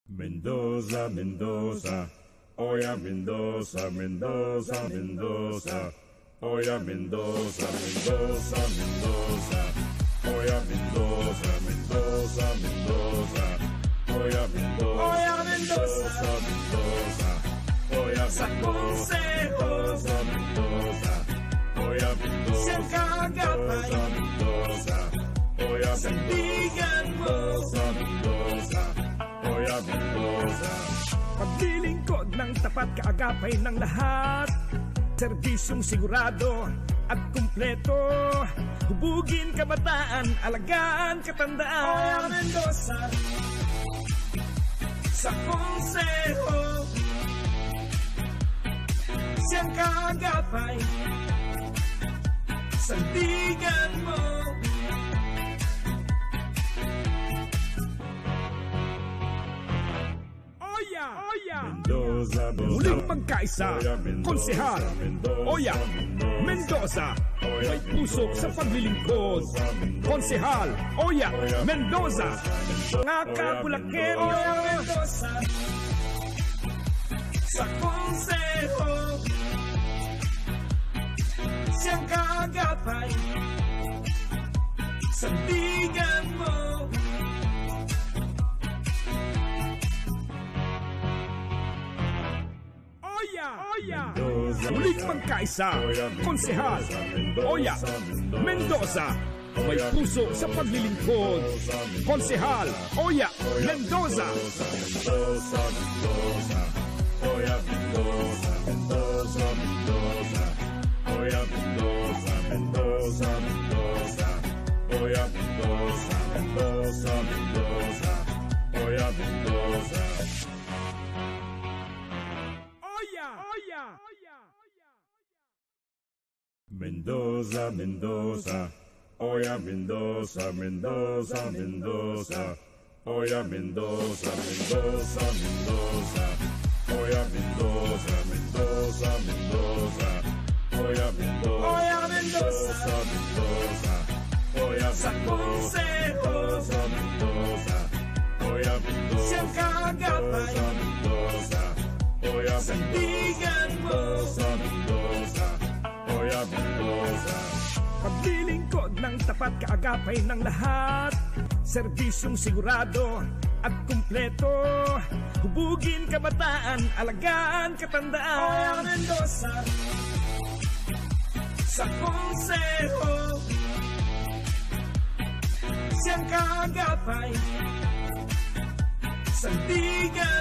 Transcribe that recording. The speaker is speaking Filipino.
Mendoza, Mendoza, oya Mendoza, Mendoza, Mendoza, oya Mendoza, Mendoza, Mendoza, oya Mendoza, Mendoza, Mendoza, oya Mendoza, oya Mendoza, Mendoza, oya sa konseho, Mendoza, oya Mendoza, siyang kaagapay, Mendoza, oya sandigan mo, Mendoza, oya Mendoza. paglilingkod ng tapat, kaagapay ng lahat, serbisyong sigurado at kumpleto, hubugin kabataan, alagaan katandaan. Oya Mendoza, sa konseho, siyang kaagapay, sandigan mo. Mendoza, Muling magkaisa, konsehal, Oya Mendoza, may pusok sa paglilingkod. Konsehal, Oya Mendoza, mga kabulakenyo. Oya Mendoza, sa konseho, siyang kaagapay, sandigan mo. Muling magkaisa, konsehal, Oya Mendoza, may puso sa paglilingkod. Konsehal, Oya Mendoza, Mendoza, Mendoza, oya Mendoza, Mendoza, Mendoza, oya Mendoza, Mendoza, Mendoza, oya Mendoza, Mendoza, Mendoza, oya Mendoza. Mendoza, Mendoza, oya Mendoza, Mendoza, Mendoza, oya Mendoza, Mendoza, Mendoza, oya Mendoza, Mendoza, Mendoza, oya Mendoza, Oya Mendoza, Mendoza, oya sa konseho, Mendoza, oya Mendoza, siyang kaagapay, Mendoza, oya sandigan mo. Mendoza, oya Mendoza. Paglilingkod ng tapat, kaagapay ng lahat, serbisyong sigurado at kumpleto, hubugin kabataan, alagaan katandaan. Oya Mendoza, sa konseho, siyang kaagapay, sandigan